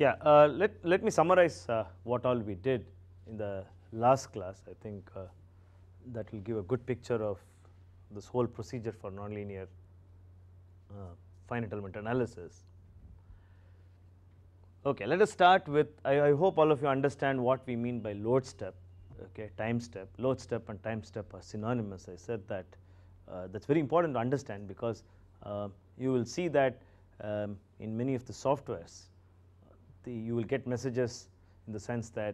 Yeah, let me summarize what all we did in the last class. I think that will give a good picture of this whole procedure for nonlinear finite element analysis. Okay, let us start with, I hope all of you understand what we mean by load step, okay, time step. Load step and time step are synonymous. I said that that's very important to understand, because you will see that in many of the softwares you will get messages in the sense that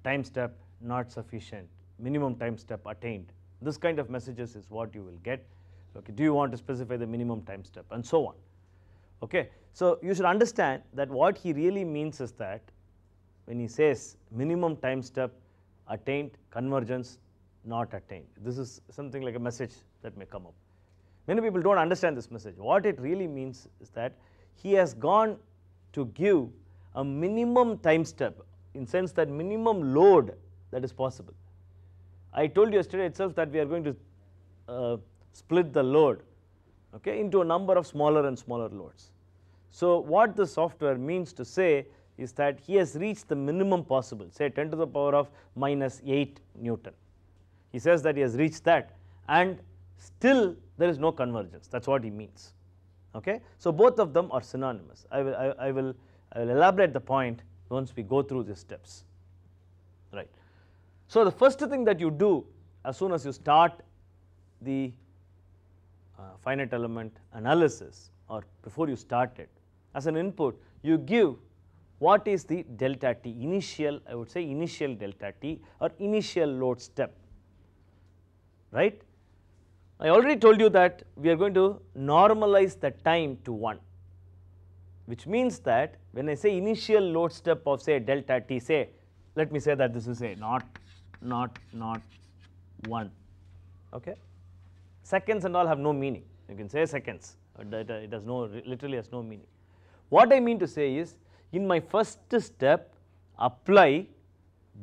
time step not sufficient, minimum time step attained. This kind of messages is what you will get. Okay, do you want to specify the minimum time step, and so on. Okay, so you should understand that what he really means is that when he says minimum time step attained, convergence not attained, this is something like a message that may come up. Many people do not understand this message. What it really means is that he has gone to give a minimum time step, in sense that minimum load that is possible. I told you yesterday itself that we are going to split the load, okay, into a number of smaller and smaller loads. So what the software means to say is that he has reached the minimum possible, say 10 to the power of minus 8 Newton. He says that he has reached that, and still there is no convergence. That is what he means. Okay? So both of them are synonymous. I will elaborate the point once we go through these steps. Right. So the first thing that you do as soon as you start the finite element analysis, or before you start it, as an input you give what is the delta t, initial, I would say initial delta t, or initial load step, right. I already told you that we are going to normalize the time to 1, which means that when I say initial load step of say delta t, say let me say that this is a not 1, okay. Seconds and all have no meaning, you can say seconds, it has no, literally has no meaning. What I mean to say is, in my first step apply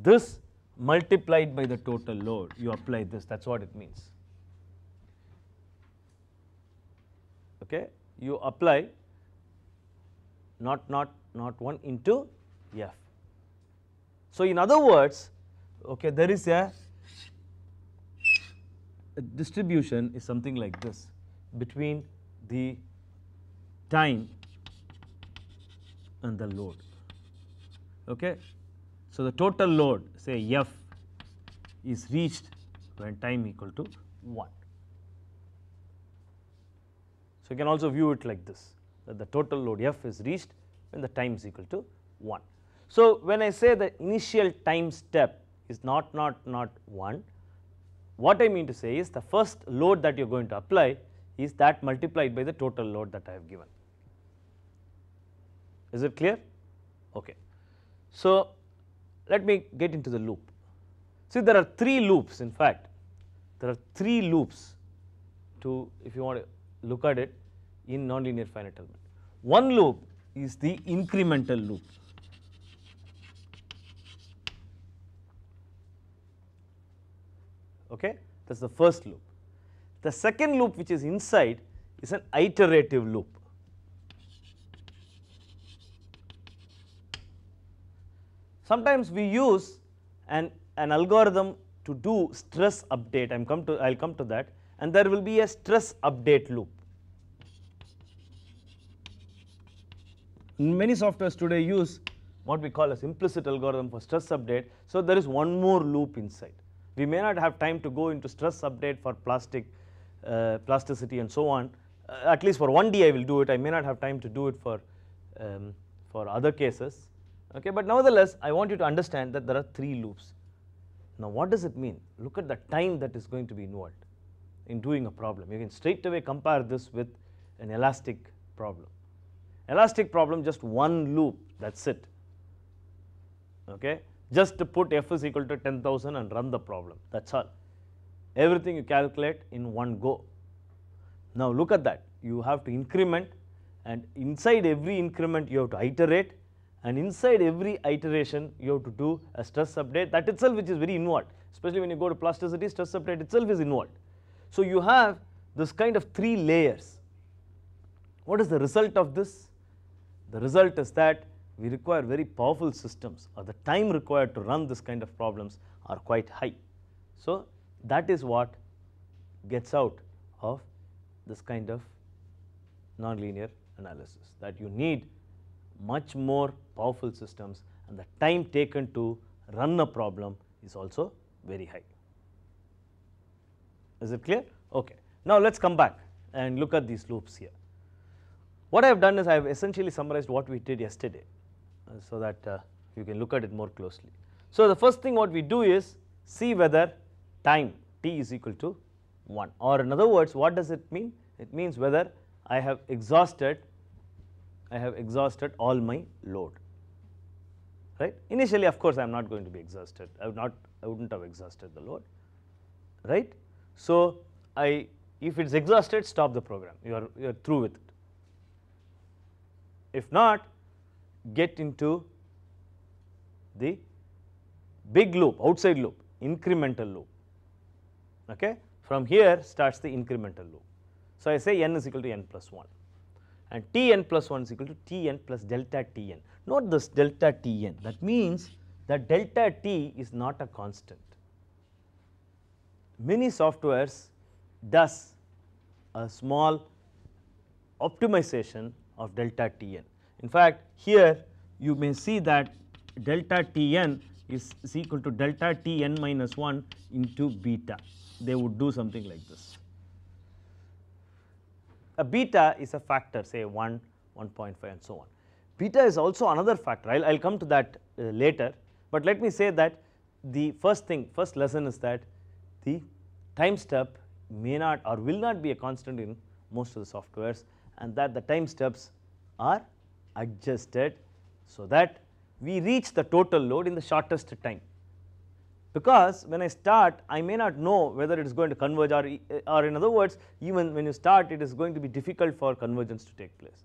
this multiplied by the total load, you apply this, that is what it means. Okay, you apply not 1 into f. So in other words, okay, there is a distribution is something like this between the time and the load. Okay, so the total load, say f, is reached when time equal to 1. So you can also view it like this, that the total load f is reached when the time is equal to 1. So when I say the initial time step is not 1, what I mean to say is the first load that you are going to apply is that multiplied by the total load that I have given. Is it clear? Okay. So let me get into the loop. See, there are 3 loops, in fact there are 3 loops to, if you want to look at it, in nonlinear finite element. One loop is the incremental loop. Okay, that is the first loop. The second loop, which is inside, is an iterative loop. Sometimes we use an algorithm to do stress update. I will come to that, and there will be a stress update loop. Many softwares today use what we call as implicit algorithm for stress update. So there is one more loop inside. We may not have time to go into stress update for plasticity and so on. At least for 1D I will do it. I may not have time to do it for other cases. Okay, but nevertheless I want you to understand that there are 3 loops. Now what does it mean? Look at the time that is going to be involved in doing a problem. You can straight away compare this with an elastic problem. Elastic problem, just one loop, that is it. Okay, just to put f is equal to 10,000 and run the problem, that is all. Everything you calculate in one go. Now look at that, you have to increment, and inside every increment you have to iterate, and inside every iteration you have to do a stress update, that itself which is very involved, especially when you go to plasticity, stress update itself is involved. So you have this kind of 3 layers. What is the result of this? The result is that we require very powerful systems, or the time required to run this kind of problems are quite high. So, that is what gets out of this kind of nonlinear analysis, that you need much more powerful systems and the time taken to run a problem is also very high. Is it clear? Okay. Now, let us come back and look at these loops here. What I have done is I have essentially summarized what we did yesterday, so that you can look at it more closely. So, the first thing what we do is see whether time t is equal to 1, or in other words, what does it mean? It means whether I have exhausted all my load, right. Initially, of course, I am not going to be exhausted, I wouldn't have exhausted the load, right. So, if it is exhausted, stop the program, you are through with it. If not, get into the big loop, outside loop, incremental loop. Okay. From here starts the incremental loop. So, I say n is equal to n plus 1, and t n plus 1 is equal to t n plus delta t n. Note this delta t n, that means that delta t is not a constant. Many softwares does a small optimization of delta t n. In fact, here you may see that delta t n is equal to delta t n minus 1 into beta. They would do something like this. A beta is a factor, say 1, 1.5 and so on. Beta is also another factor, I will come to that later, but let me say that the first lesson is that the time step may not or will not be a constant in most of the softwares, and that the time steps are adjusted so that we reach the total load in the shortest time. Because when I start, I may not know whether it is going to converge, or in other words, even when you start, it is going to be difficult for convergence to take place.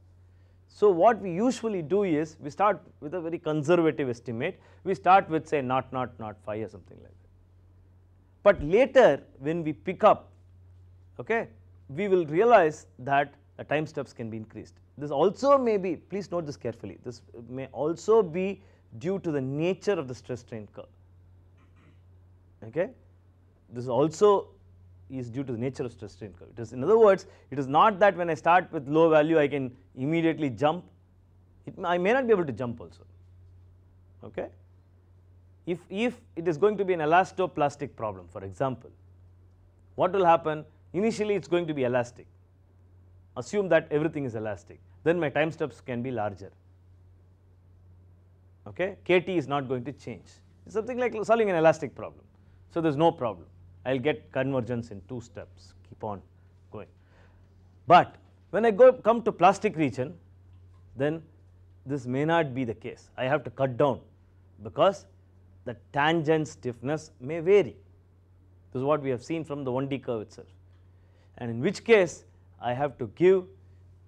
So, what we usually do is we start with a very conservative estimate, we start with say 0.05 or something like that. But later when we pick up, okay, we will realize that the time steps can be increased. This also may be, please note this carefully, this may also be due to the nature of the stress strain curve. Okay. This also is due to the nature of stress strain curve. It is, in other words, it is not that when I start with low value I can immediately jump, I may not be able to jump also. Okay. If it is going to be an elastoplastic problem, for example, what will happen? Initially it is going to be elastic, assume that everything is elastic, then my time steps can be larger. Okay. KT is not going to change, it is something like solving an elastic problem. So, there is no problem, I will get convergence in 2 steps, keep on going. But when I come to plastic region, then this may not be the case, I have to cut down because the tangent stiffness may vary. This is what we have seen from the 1D curve itself, and in which case I have to give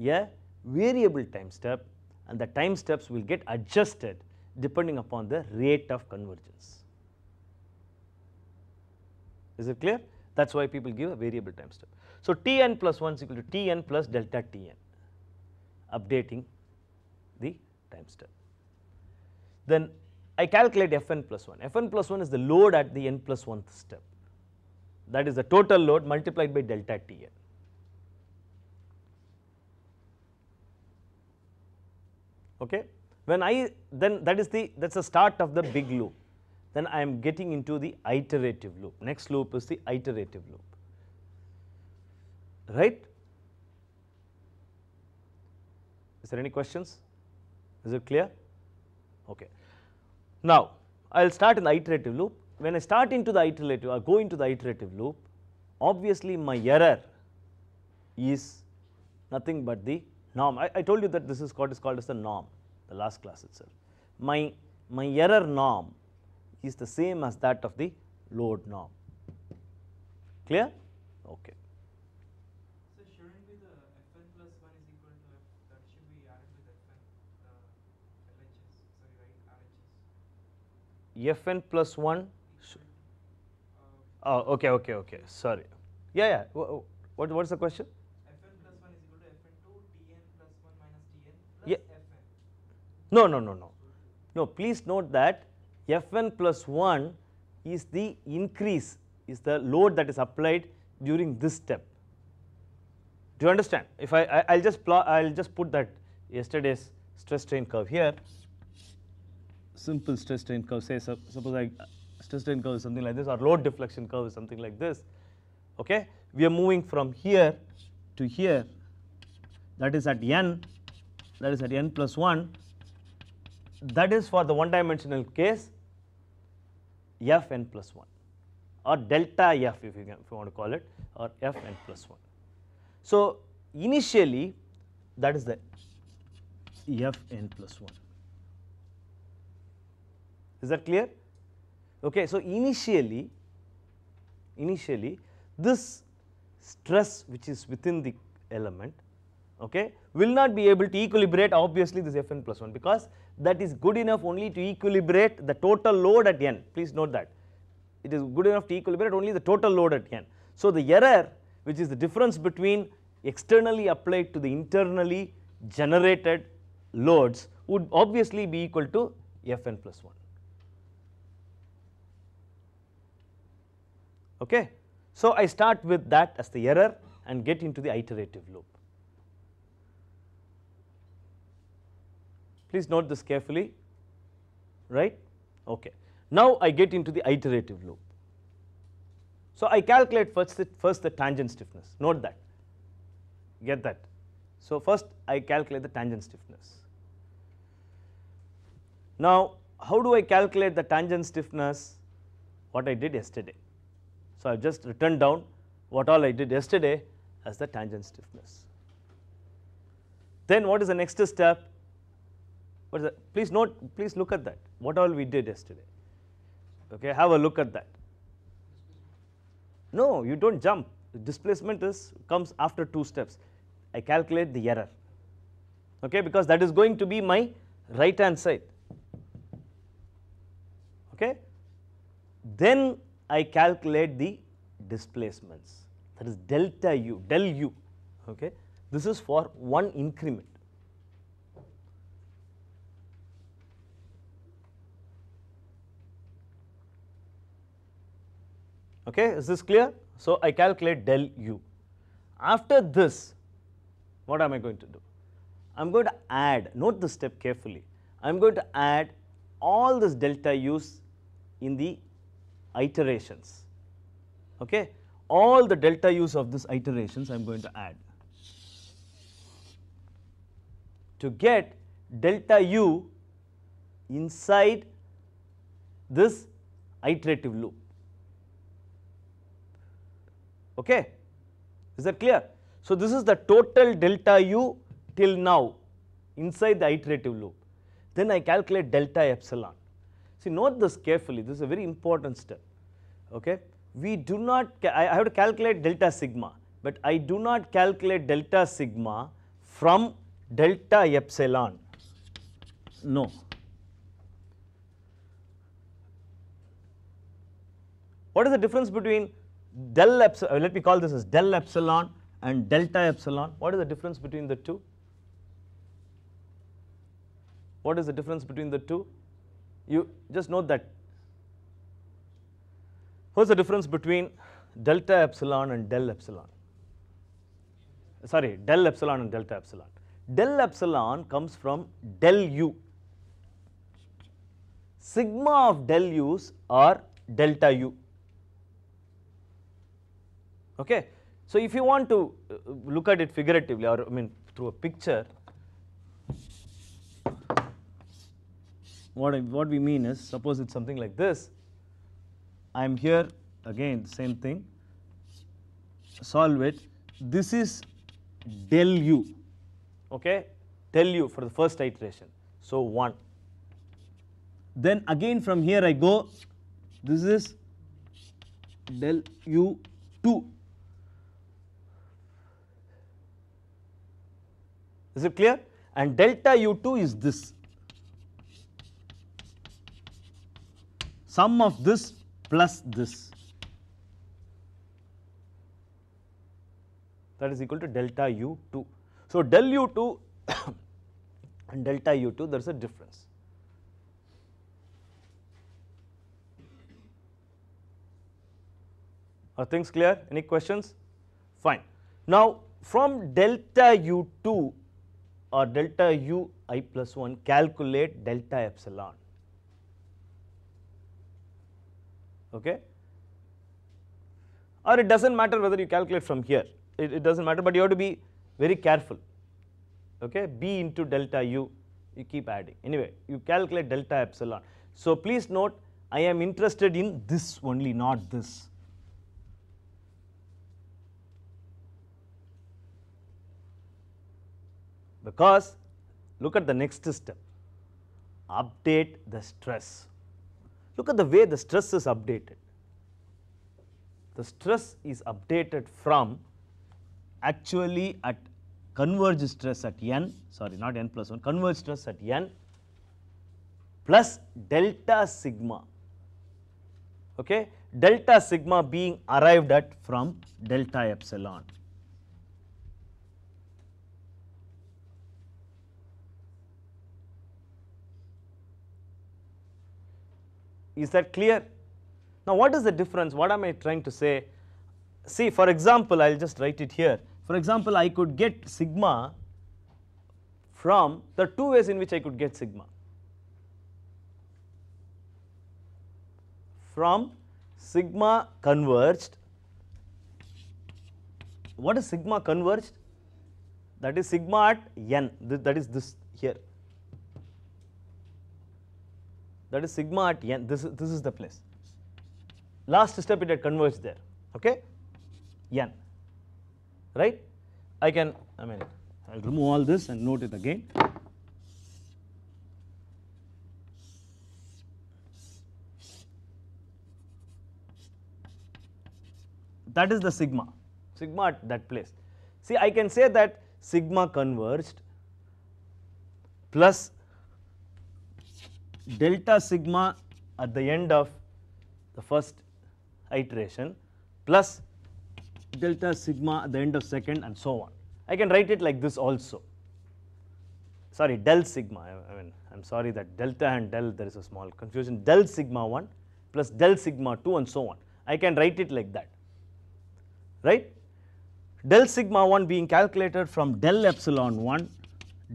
a variable time step, and the time steps will get adjusted depending upon the rate of convergence. Is it clear? That is why people give a variable time step. So, t n plus 1 is equal to t n plus delta t n, updating the time step. Then I calculate f n plus 1. F n plus 1 is the load at the n plus 1th step, that is the total load multiplied by delta t n. Okay. When then that is the start of the big loop. Then I am getting into the iterative loop. Next loop is the iterative loop, right. Is there any questions? Is it clear? Okay. Now, I will start in the iterative loop. When I start into the iterative or go into the iterative loop, obviously my error is nothing but the norm. I told you that this is what is called as the norm, the last class itself. My error norm is the same as that of the load norm. Clear? Okay. So, shouldn't be the Fn plus 1 is equal to F, that should be added with Fn, LHS, sorry, right, RHS. Fn plus 1, oh, okay, sorry. Yeah, what is the question? Fn plus 1 is equal to Fn2 Tn plus 1 minus Tn plus Yeah. Fn. No. No, please note that Fn plus 1 is the increase, is the load that is applied during this step. Do you understand? If I'll just plot, I'll just put that yesterday's stress strain curve here. Simple stress strain curve, say suppose stress strain curve is something like this, or load deflection curve is something like this. Okay, we are moving from here to here, that is at n, that is at n plus 1. That is for the one dimensional case Fn plus 1, or delta F if you want to call it, or Fn plus 1. So initially that is the Fn plus 1. Is that clear? Okay, so initially this stress which is within the element, okay, will not be able to equilibrate obviously this Fn plus 1, because that is good enough only to equilibrate the total load at n. Please note that it is good enough to equilibrate only the total load at n. So the error, which is the difference between externally applied to the internally generated loads, would obviously be equal to Fn plus 1. Okay. So I start with that as the error and get into the iterative loop. Please note this carefully, right? Okay. Now I get into the iterative loop. So I calculate first the tangent stiffness. Note that. Get that. So first I calculate the tangent stiffness. Now how do I calculate the tangent stiffness? What I did yesterday. So I have just written down what all I did yesterday as the tangent stiffness. Then what is the next step? What is that? Please note, please look at that. What all we did yesterday. Okay, have a look at that. No, you don't jump. Displacement comes after 2 steps. I calculate the error. Okay, because that is going to be my right hand side. Okay. Then I calculate the displacements, that is delta u, del u. Okay, this is for one increment. Okay, is this clear? So I calculate del u. After this, what am I going to do? I am going to add, note this step carefully, I am going to add all this delta u's in the iterations. Okay, all the delta u's of this iterations I am going to add to get delta u inside this iterative loop. Okay, is that clear? So this is the total delta u till now inside the iterative loop. Then I calculate delta epsilon. See, note this carefully, this is a very important step. Okay, we do not, I have to calculate delta sigma, but I do not calculate delta sigma from delta epsilon. No. What is the difference between del epsilon, let me call this as del epsilon and delta epsilon? What is the difference between the two? What is the difference between the two? You just note that. What's the difference between delta epsilon and del epsilon? Sorry, del epsilon and delta epsilon. Del epsilon comes from del u. Sigma of del u's are delta u. Okay. So if you want to look at it figuratively, or I mean through a picture, what we mean is, suppose it's something like this. I am here, again same thing, solve it. This is del u, okay, del u for the first iteration, so 1. Then again from here I go, this is del u 2. Is it clear? And delta u2 is this. Sum of this plus this, that is equal to delta u2. So del u2 and delta u2, there is a difference. Are things clear? Any questions? Fine. Now, from delta u2 or delta ui plus 1, calculate delta epsilon. Okay? Or it does not matter whether you calculate from here, it does not matter, but you have to be very careful. Okay? B into delta u, you keep adding. Anyway, you calculate delta epsilon. So, please note, I am interested in this only, not this. Because look at the next step, update the stress. Look at the way the stress is updated. The stress is updated from actually at converge stress at n, sorry not n plus 1, converge stress at n plus delta sigma, okay, delta sigma being arrived at from delta epsilon. Is that clear? Now, what is the difference? What am I trying to say? See, for example, I will just write it here. For example, I could get sigma from, there are two ways in which I could get sigma. From sigma converged. What is sigma converged? That is sigma at n, that is this here. That is sigma at n, this is the place. Last step it had converged there, okay, n, right. I will remove all this and note it again. That is the sigma at that place. See, I can say that sigma converged plus delta sigma at the end of the first iteration plus delta sigma at the end of second and so on. I can write it like this also. Sorry, del sigma, I am sorry that delta and del there is a small confusion. Del sigma 1 plus del sigma 2 and so on. I can write it like that, right. Del sigma 1 being calculated from del epsilon 1,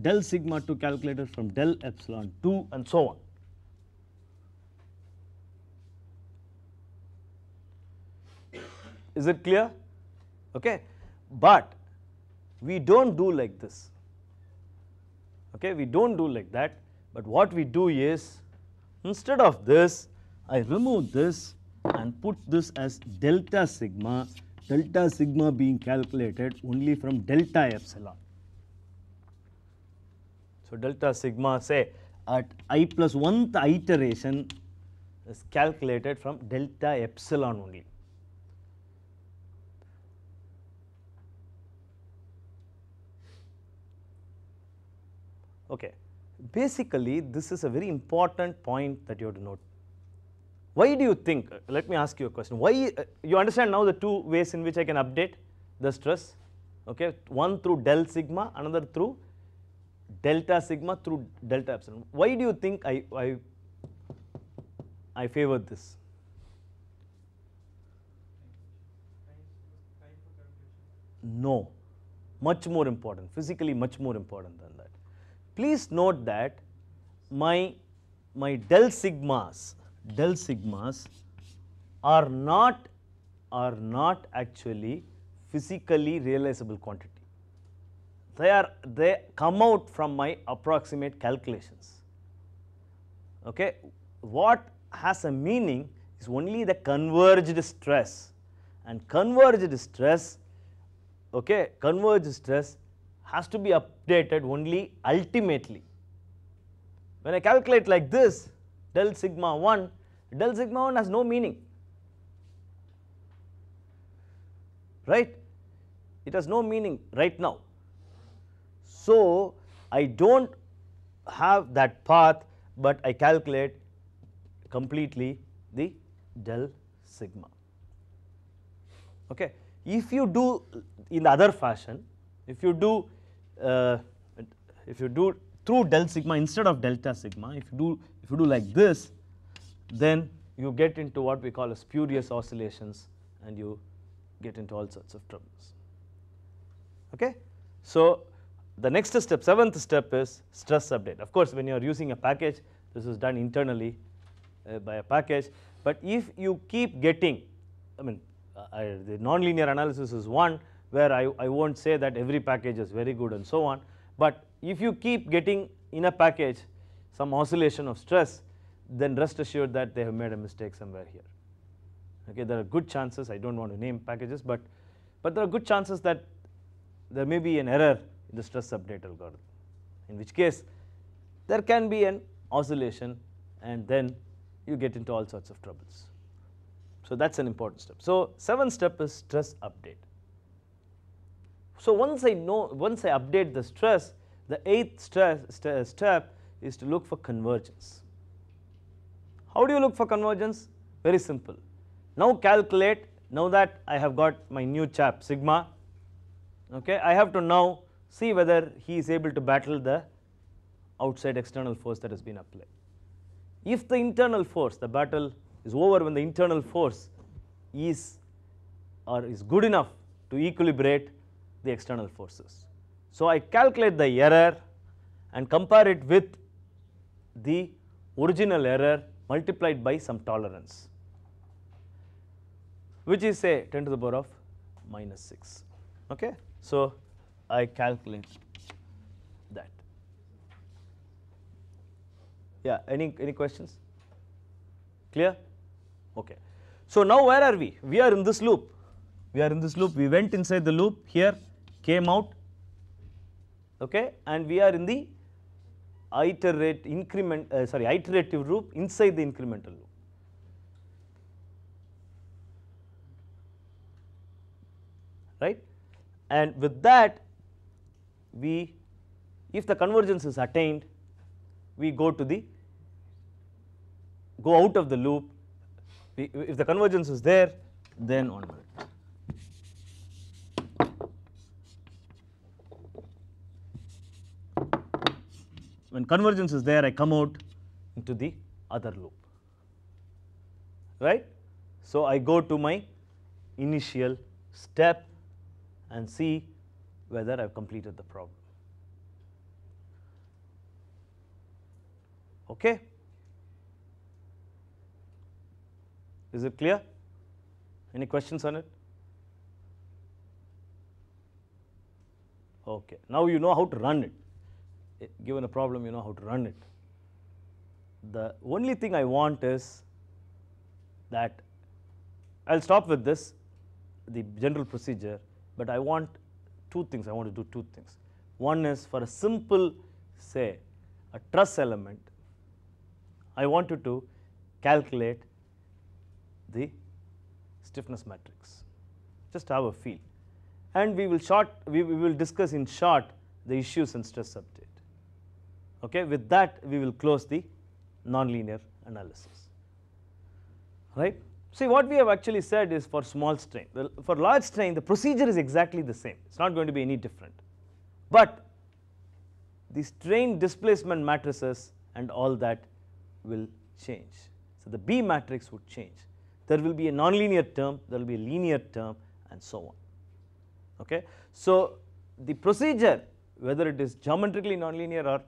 del sigma 2 calculated from del epsilon 2 and so on. Is it clear? Okay. But we do not do like this, okay, we do not do like that, but what we do is, instead of this, I remove this and put this as delta sigma being calculated only from delta epsilon. So, delta sigma, say at I plus 1th iteration is calculated from delta epsilon only. Okay. Basically, this is a very important point that you have to note. Why do you think, let me ask you a question, why, you understand now the two ways in which I can update the stress, okay, one through del sigma, another through delta sigma through delta epsilon. Why do you think I favor this? No, much more important, physically much more important than that. Please note that my del sigmas are not actually physically realizable quantity. They come out from my approximate calculations. Okay, what has a meaning is only the converged stress, and converged stress, okay, converged stress has to be updated only ultimately. When I calculate like this, del sigma 1 has no meaning, right? It has no meaning right now. So, I do not have that path, but I calculate completely the del sigma. Okay. If you do in the other fashion, if you do through del sigma instead of delta sigma, if you do like this, then you get into what we call as spurious oscillations, and you get into all sorts of troubles. Okay? So, the next step, seventh step is stress update. Of course, when you are using a package, this is done internally by a package, but if you keep getting, I mean the nonlinear analysis is one where I won't say that every package is very good and so on, but if you keep getting in a package some oscillation of stress, then rest assured that they have made a mistake somewhere here. Okay, there are good chances, I don't want to name packages, but there are good chances that there may be an error in the stress update algorithm, in which case there can be an oscillation and then you get into all sorts of troubles. So that's an important step. So seventh step is stress update. So once I update the stress, the eighth step is to look for convergence. How do you look for convergence? Very simple. Now calculate, now that I have got my new chap sigma, okay, I have to now see whether he is able to battle the outside external force that has been applied. If the internal force, the battle is over when the internal force is good enough to equilibrate the external forces. So I calculate the error and compare it with the original error multiplied by some tolerance, which is say 10 to the power of minus 6. Okay? So I calculate that. Yeah, any questions? Clear? Okay. So now where are we? We are in this loop. We are in this loop. We went inside the loop here, came out, okay, and we are in the iterative loop inside the incremental loop. Right? And with that, if the convergence is attained, we go out of the loop. If the convergence is there, then 1 minute. When convergence is there, I come out into the other loop, right? So I go to my initial step and see whether I have completed the problem. Okay? Is it clear? Any questions on it? Okay. Now you know how to run it. Given a problem, you know how to run it. The only thing I want is that I will stop with this, the general procedure, but I want two things. I want to do two things. One is for a simple, say, a truss element, I want you to calculate the stiffness matrix. Just have a feel, and we will discuss in short the issues in stress update. Okay, with that we will close the nonlinear analysis. Right? See, what we have actually said is for small strain. Well, for large strain, the procedure is exactly the same. It's not going to be any different, but the strain displacement matrices and all that will change. So the B matrix would change. There will be a nonlinear term, there will be a linear term, and so on. Okay? So the procedure, whether it is geometrically nonlinear or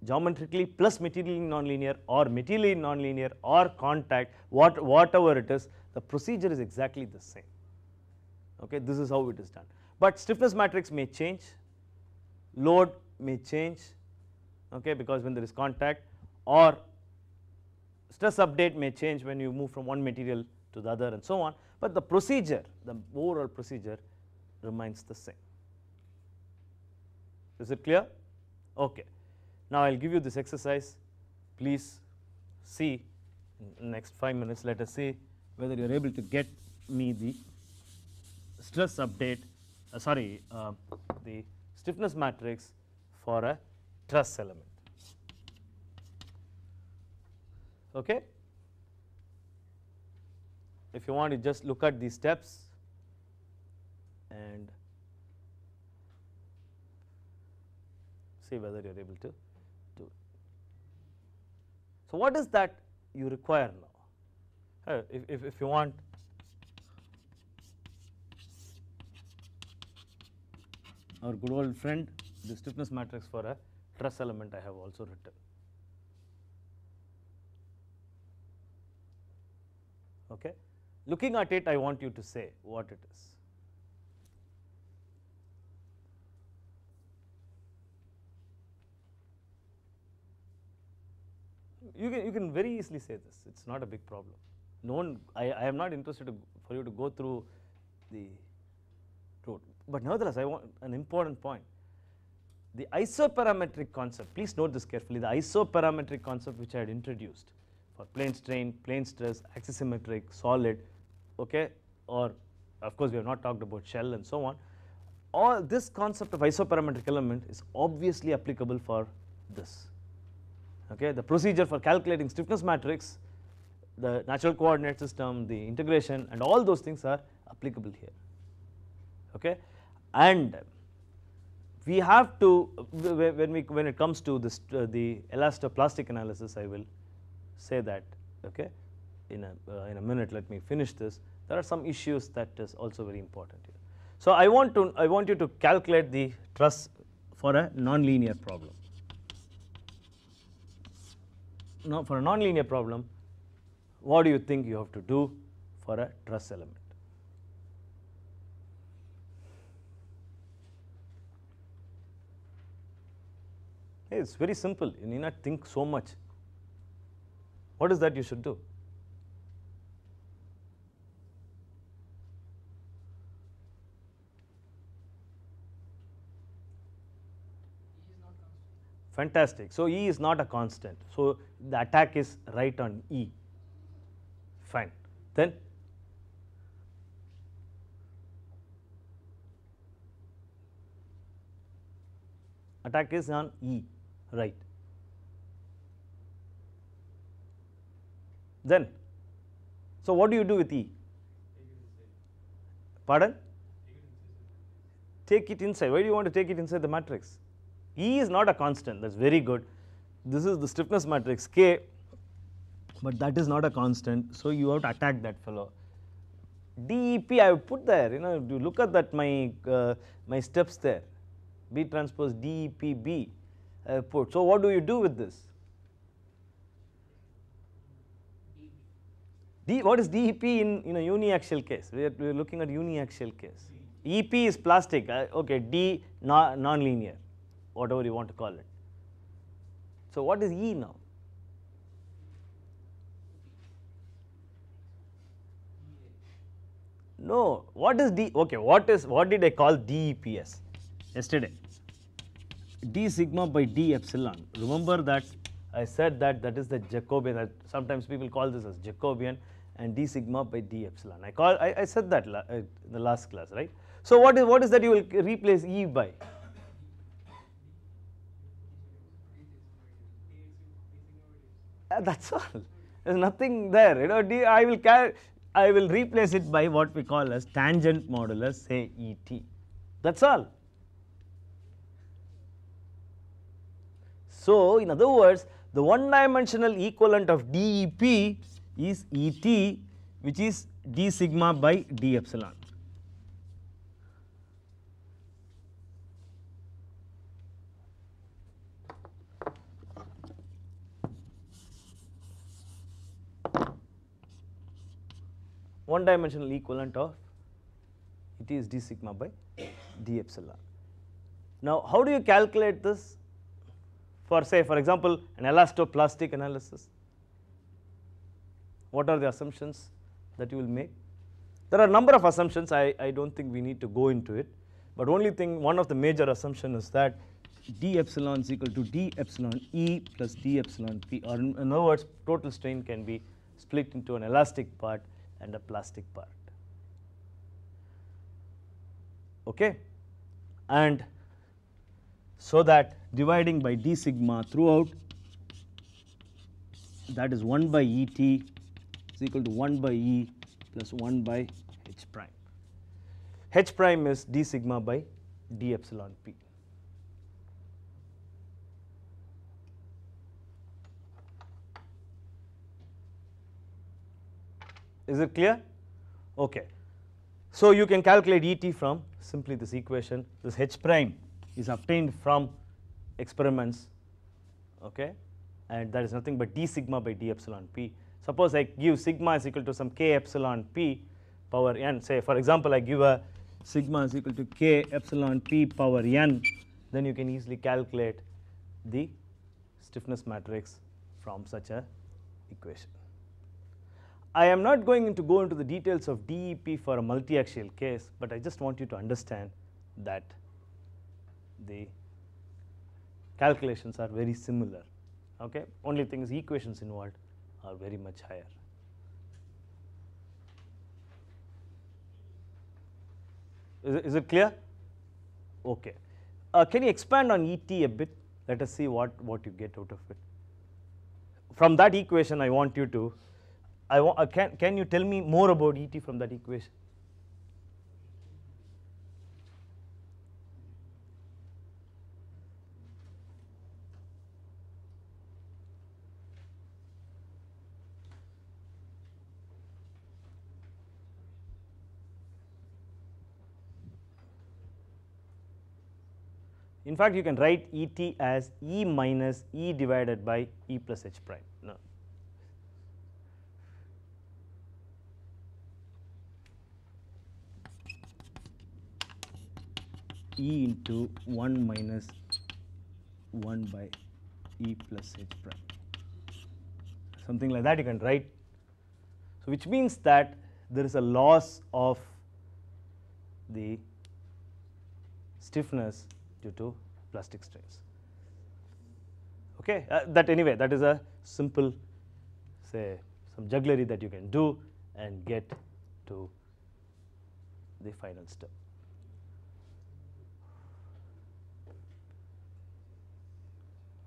geometrically plus materially nonlinear or materially nonlinear or contact, whatever it is, the procedure is exactly the same. Okay? This is how it is done. But stiffness matrix may change, load may change, okay, because when there is contact, or stress update may change when you move from one material to the other and so on, but the procedure, the overall procedure remains the same. Is it clear? Okay. Now I will give you this exercise. Please see in the next 5 minutes. Let us see whether you are able to get me the stress update, the stiffness matrix for a truss element. Okay? If you want to just look at these steps and see whether you are able to do it. So what is that you require now? If you want our good old friend, the stiffness matrix for a truss element I have also written. Okay. Looking at it, I want you to say what it is. You can very easily say this. It's not a big problem. No one, I am not interested for you to go through the route. But nevertheless, I want an important point. The isoparametric concept, please note this carefully, the isoparametric concept which I had introduced for plane strain, plane stress, axisymmetric, solid, okay, or of course we have not talked about shell and so on. All this concept of isoparametric element is obviously applicable for this. Okay, the procedure for calculating stiffness matrix, the natural coordinate system, the integration, and all those things are applicable here. Okay, and we have to, when it comes to this the elastoplastic analysis, I will say that. Okay, in a minute. Let me finish this. There are some issues that is also very important here. So I want you to calculate the truss for a nonlinear problem. Now, for a nonlinear problem, what do you think you have to do for a truss element? Hey, it's very simple. You need not think so much. What is that you should do? Fantastic. So E is not a constant. So the attack is right on E. Fine. Then attack is on E, right. Then, so what do you do with E? Pardon? Take it inside. Why do you want to take it inside the matrix? E is not a constant, that is very good. This is the stiffness matrix K, but that is not a constant, so you have to attack that fellow. DEP I have put there, you look at that my steps there, B transpose DEP B I have put. So what do you do with this? What is DEP in a uniaxial case? We are looking at uniaxial case. EP is plastic, okay, D non-linear, whatever you want to call it. So what is E now? No, what is D? Okay, what did I call DEPS yesterday? D sigma by D epsilon. Remember that I said that is the Jacobian. Sometimes people call this as Jacobian, and D sigma by D epsilon. I said that in the last class, right? So what is that you will replace E by? That's all. There's nothing there. D, I will replace it by what we call as tangent modulus, say ET. That's all. So in other words, the one-dimensional equivalent of DEP is ET, which is D sigma by D epsilon. One-dimensional equivalent of it is D sigma by D epsilon. Now, how do you calculate this for, say, for example, an elastoplastic analysis? What are the assumptions that you will make? There are a number of assumptions. I don't think we need to go into it, but one of the major assumptions is that D epsilon is equal to D epsilon E plus D epsilon P, or in other words, total strain can be split into an elastic part and a plastic part. Okay, and so that dividing by D sigma throughout, that is 1 by ET is equal to 1 by E plus 1 by H prime. H prime is D sigma by D epsilon P. Is it clear? Okay. So you can calculate Et from simply this equation. This H prime is obtained from experiments, okay, and that is nothing but d sigma by d epsilon p. Suppose I give sigma is equal to some k epsilon p power n, say for example I give a sigma is equal to k epsilon p power n, then you can easily calculate the stiffness matrix from such a equation. I am not going to go into the details of DEP for a multi-axial case, but I just want you to understand that the calculations are very similar. Okay? Only thing is equations involved are very much higher. Is it clear? Okay. Can you expand on ET a bit? Let us see what you get out of it. From that equation, I want you to, can you tell me more about ET from that equation? In fact, you can write Et as E minus E divided by E plus H prime. No. E into 1 minus 1 by E plus H prime. Something like that you can write. So, which means that there is a loss of the stiffness due to plastic strains. Okay, that anyway, that is a simple, say, some jugglery that you can do and get to the final step.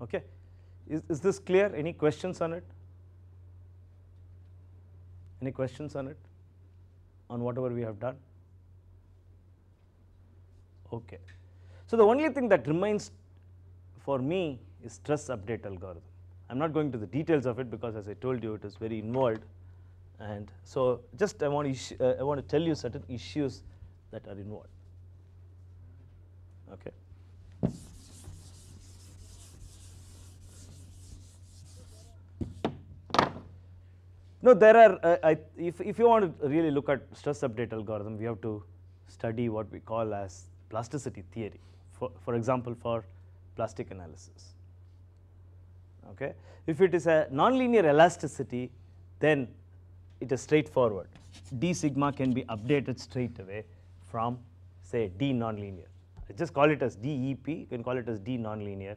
Okay, is this clear? Any questions on it? Any questions on it? On whatever we have done? Okay. So the only thing that remains for me is stress update algorithm. I am not going to the details of it because, as I told you, it is very involved, and so just I want to tell you certain issues that are involved. Okay. No, there are. If you want to really look at stress update algorithm, we have to study what we call as plasticity theory. For example, for plastic analysis. Okay. If it is a nonlinear elasticity, then it is straightforward. D sigma can be updated straight away from, say, D nonlinear. I just call it as DEP. You can call it as D nonlinear.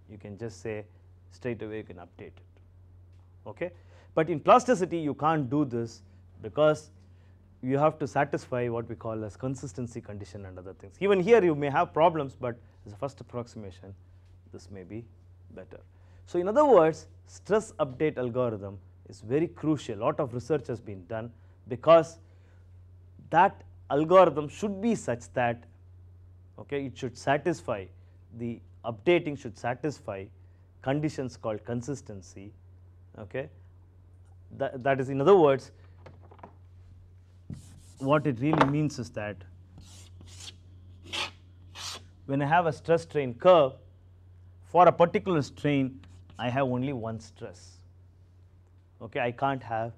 You can just say straight away you can update it. Okay. But in plasticity, you can't do this because you have to satisfy what we call as consistency condition and other things. Even here you may have problems, but as a first approximation, this may be better. So in other words, stress update algorithm is very crucial. A lot of research has been done because that algorithm should be such that, okay, it should satisfy, the updating should satisfy conditions called consistency. Okay. That is, in other words, what it really means is that when I have a stress strain curve, for a particular strain, I have only one stress. Okay, I can't have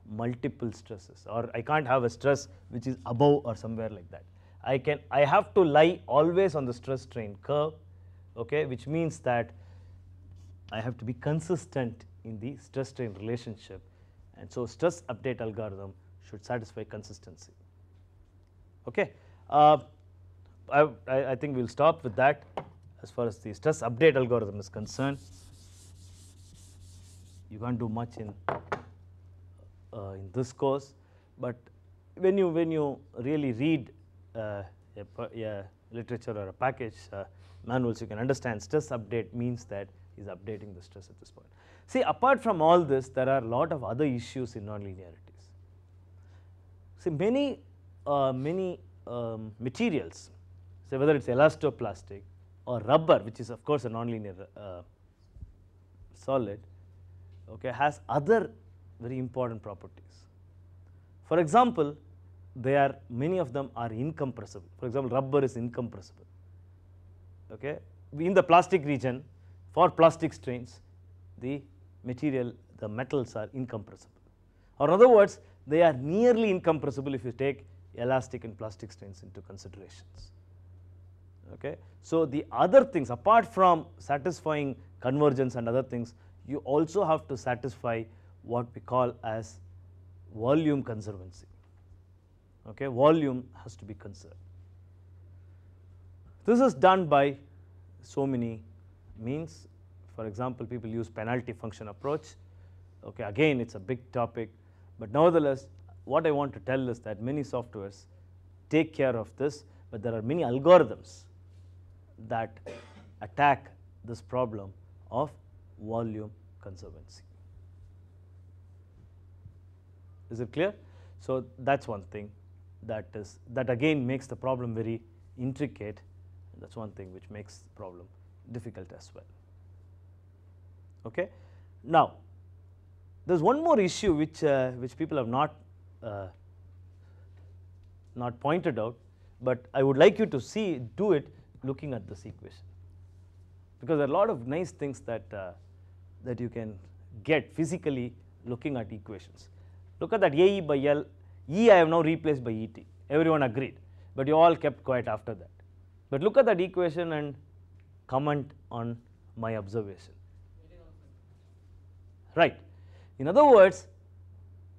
multiple stresses, or I can't have a stress which is above or somewhere like that. I have to lie always on the stress strain curve, okay, which means that I have to be consistent in the stress strain relationship, and so stress update algorithm should satisfy consistency. Okay, I think we'll stop with that as far as the stress update algorithm is concerned. You can't do much in this course, but when you really read a literature or a package manuals, you can understand stress update means that is updating the stress at this point. See, apart from all this, there are a lot of other issues in nonlinearities. See, many materials, say whether it's elastoplastic or rubber, which is of course a nonlinear solid, okay, has other very important properties. For example, they are, many of them are incompressible. For example, rubber is incompressible. Okay. In the plastic region, for plastic strains, the material, the metals are incompressible. Or in other words, they are nearly incompressible if you take elastic and plastic strains into considerations. Okay. So, the other things apart from satisfying convergence and other things, you also have to satisfy what we call as volume conservancy. Okay. Volume has to be conserved. This is done by so many means. For example, people use penalty function approach. Okay. Again, it is a big topic, but nevertheless, what I want to tell is that many softwares take care of this, but there are many algorithms that attack this problem of volume conservancy. Is it clear? So, that is one thing that again makes the problem very intricate, and that is one thing which makes the problem difficult as well. Okay. Now, there is one more issue which people have not pointed out, but I would like you to do it looking at this equation, because there are a lot of nice things that that you can get physically looking at equations. Look at that AE by L, E I have now replaced by ET, everyone agreed, but you all kept quiet after that. But look at that equation and comment on my observation. Right. In other words,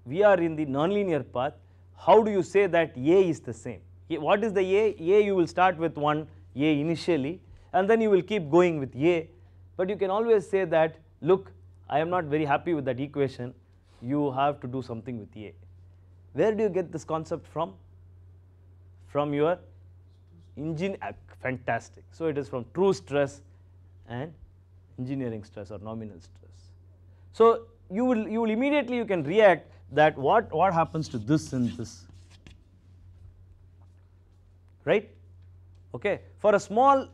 we are in the nonlinear path. How do you say that A is the same? What is the A? A, you will start with one A initially, and then you will keep going with A, but you can always say that, look, I am not very happy with that equation, you have to do something with A. Where do you get this concept from? From your fantastic. So, it is from true stress and engineering stress or nominal stress. So, you will immediately, you can react that what happens to this and this, right? Okay. For a small,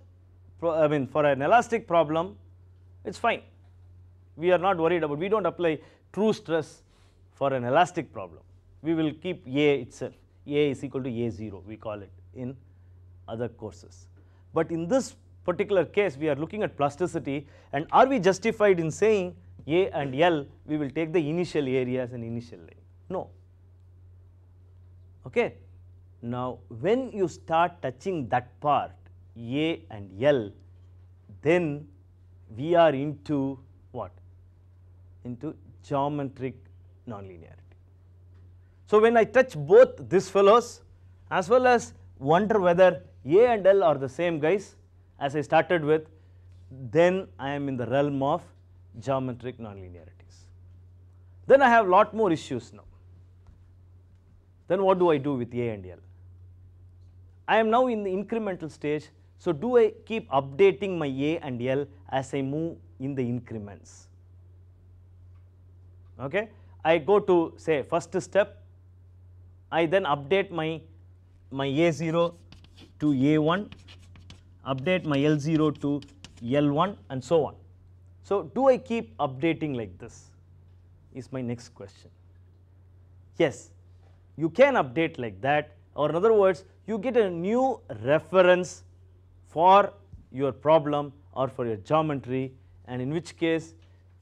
for an elastic problem, it is fine. We are not worried about, we do not apply true stress for an elastic problem. We will keep A itself, A is equal to A0, we call it in other courses. But in this particular case, we are looking at plasticity, and are we justified in saying A and L, we will take the initial area as an initial line? No. Okay. Now, when you start touching that part, A and L, then we are into what? Into geometric nonlinearity. So, when I touch both these fellows as well as wonder whether A and L are the same guys as I started with, then I am in the realm of geometric nonlinearities. Then I have lot more issues now. Then what do I do with A and L? I am now in the incremental stage, so do I keep updating my A and L as I move in the increments? Okay. I go to say first step, I then update my A0 to A1, update my L0 to L1 and so on. So, do I keep updating like this is my next question. Yes, you can update like that, or in other words, you get a new reference for your problem or for your geometry, and in which case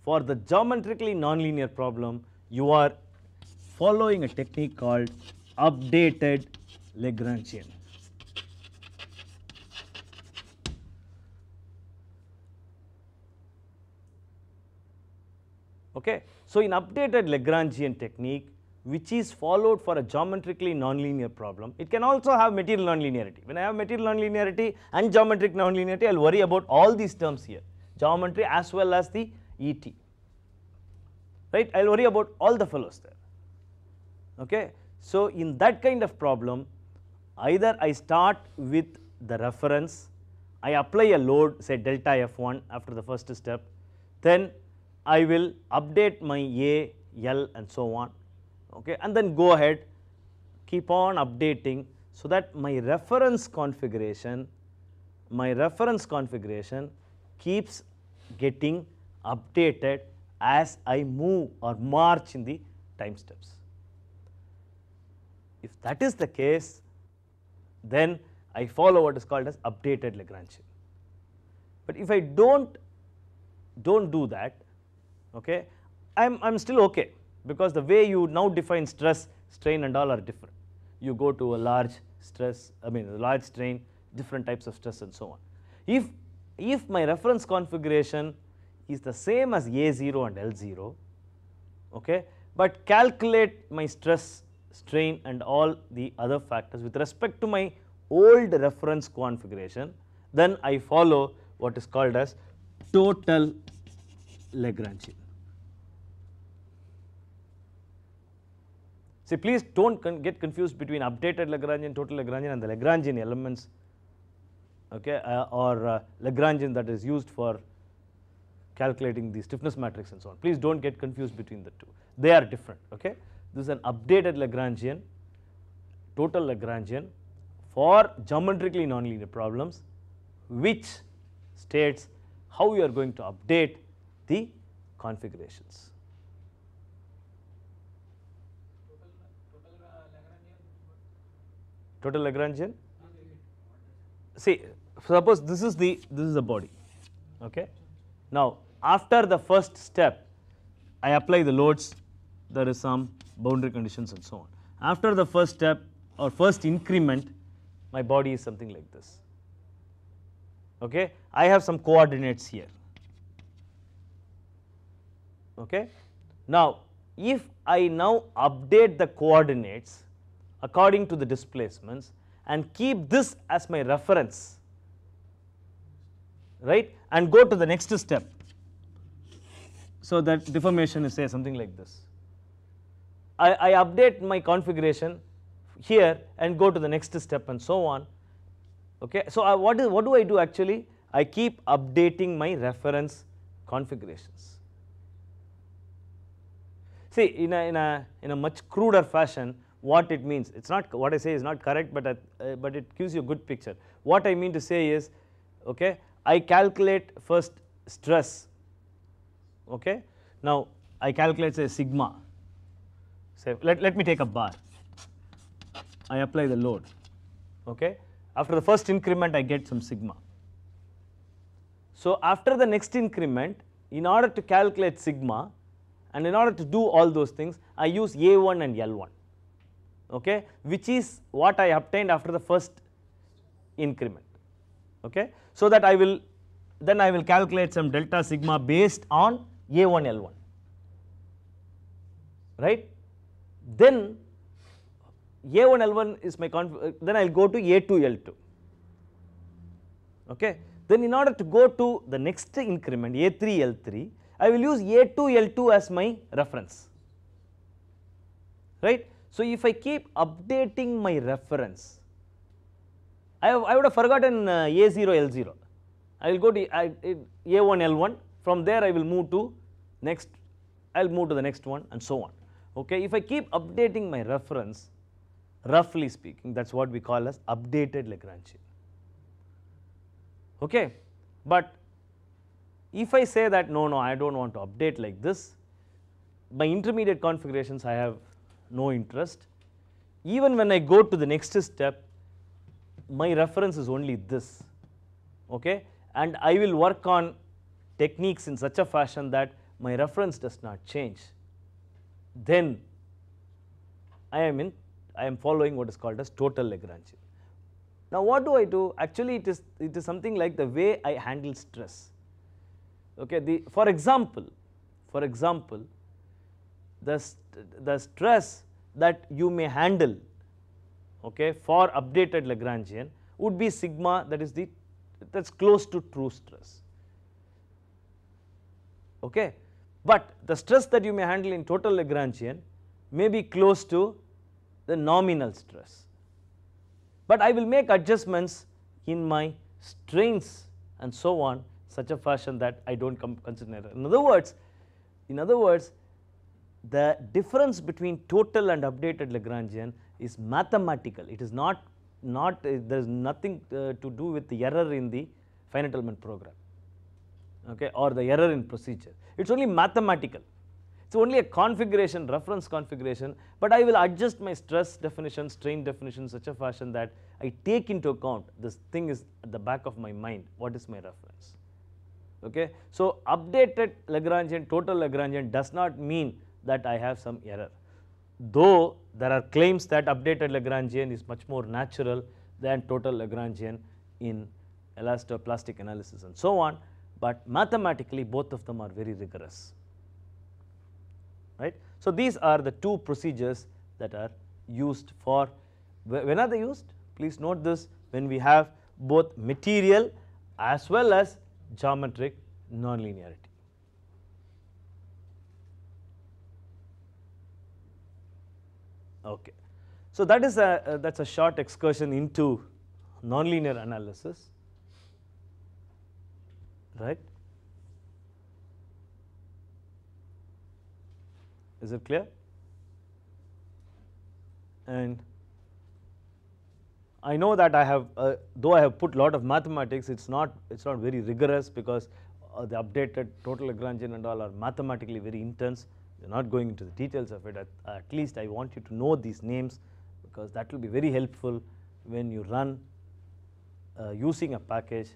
for the geometrically nonlinear problem, you are following a technique called updated Lagrangian. Okay. So, in updated Lagrangian technique, which is followed for a geometrically nonlinear problem, it can also have material nonlinearity. When I have material nonlinearity and geometric nonlinearity, I will worry about all these terms here, geometry as well as the ET, right. I will worry about all the fellows there. Okay. So, in that kind of problem, either I start with the reference, I apply a load say delta F1 after the first step, then I will update my A, L and so on, okay, and then go ahead, keep on updating, so that my reference configuration keeps getting updated as I move or march in the time steps. If that is the case, then I follow what is called as updated Lagrangian. But if I don't do that, okay, I'm still okay, because the way you now define stress, strain and all are different. You go to a large stress, I mean a large strain, different types of stress and so on. If my reference configuration is the same as A0 and L0, okay, but calculate my stress, strain and all the other factors with respect to my old reference configuration, then I follow what is called as total Lagrangian. See, please don't get confused between updated Lagrangian, total Lagrangian and the Lagrangian elements, okay, or Lagrangian that is used for calculating the stiffness matrix and so on. Please don't get confused between the two. They are different, okay. This is an updated Lagrangian, total Lagrangian for geometrically nonlinear problems, which states how you are going to update the configurations. Total Lagrangian. See, suppose this is the body, okay. Now after the first step, I apply the loads, there is some boundary conditions and so on. After the first step or first increment, my body is something like this, okay. I have some coordinates here, okay. Now if I now update the coordinates according to the displacements and keep this as my reference, right, and go to the next step, so that deformation is say something like this. I update my configuration here and go to the next step and so on, okay. So what do I do actually? I keep updating my reference configurations. See, in a much cruder fashion, what it means, it's not, what I say is not correct, but it gives you a good picture. What I mean to say is, okay, I calculate first stress, okay. Now I calculate say sigma, say let me take a bar, I apply the load, okay. After the first increment I get some sigma. So after the next increment, in order to calculate sigma and in order to do all those things, I use A1 and L1, okay, which is what I obtained after the first increment, okay. So that I will calculate some delta sigma based on A1 L1, right. Then A1 L1 is my then I will go to A2 L2, okay. Then in order to go to the next increment A3 L3, I will use A2 L2 as my reference, right. So if I keep updating my reference, I would have forgotten A0 L0, I will go to A1 L1, from there I will move to next, I will move to the next one and so on, okay. If I keep updating my reference, roughly speaking, that is what we call as updated Lagrangian, okay. But if I say that no, I do not want to update like this, my intermediate configurations I have no interest, even when I go to the next step, my reference is only this, okay, and I will work on techniques in such a fashion that my reference does not change, then I am following what is called as total Lagrangian. Now what do I do? Actually it is something like the way I handle stress, okay. For example, the stress that you may handle, okay, for updated Lagrangian would be sigma, that's close to true stress, okay. But the stress that you may handle in total Lagrangian may be close to the nominal stress, but I will make adjustments in my strains and so on, such a fashion that I do not consider error. In other words, the difference between total and updated Lagrangian is mathematical. It is not there is nothing to do with the error in the finite element program, okay, or the error in procedure. It is only mathematical. It's only a configuration, reference configuration, but I will adjust my stress definition, strain definition in such a fashion that I take into account this thing is at the back of my mind, what is my reference. Okay. So, updated Lagrangian, total Lagrangian does not mean that I have some error, though there are claims that updated Lagrangian is much more natural than total Lagrangian in elastoplastic analysis and so on, but mathematically both of them are very rigorous, right. So, these are the two procedures that are used for, when are they used? Please note this, when we have both material as well as geometric nonlinearity. Okay. So, that is that's a short excursion into nonlinear analysis, right. Is it clear? And I know that I have, though I have put lot of mathematics, it's not very rigorous, because the updated total Lagrangian and all are mathematically very intense. We are not going into the details of it. At least I want you to know these names, because that will be very helpful when you run using a package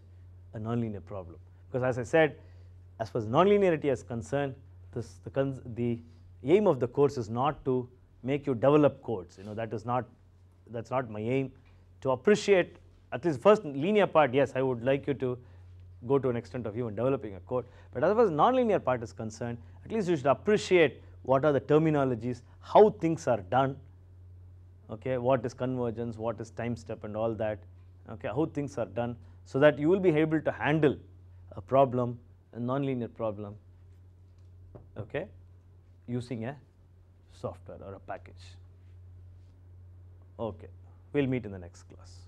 a nonlinear problem. Because as I said, as far as nonlinearity is concerned, the aim of the course is not to make you develop codes. That's not my aim. To appreciate at least first linear part, yes, I would like you to go to an extent of even developing a code, but as far as nonlinear part is concerned, at least you should appreciate what are the terminologies, how things are done, okay, what is convergence, what is time step and all that, okay, how things are done, so that you will be able to handle a problem, a nonlinear problem, okay, using a software or a package. Okay, we will meet in the next class.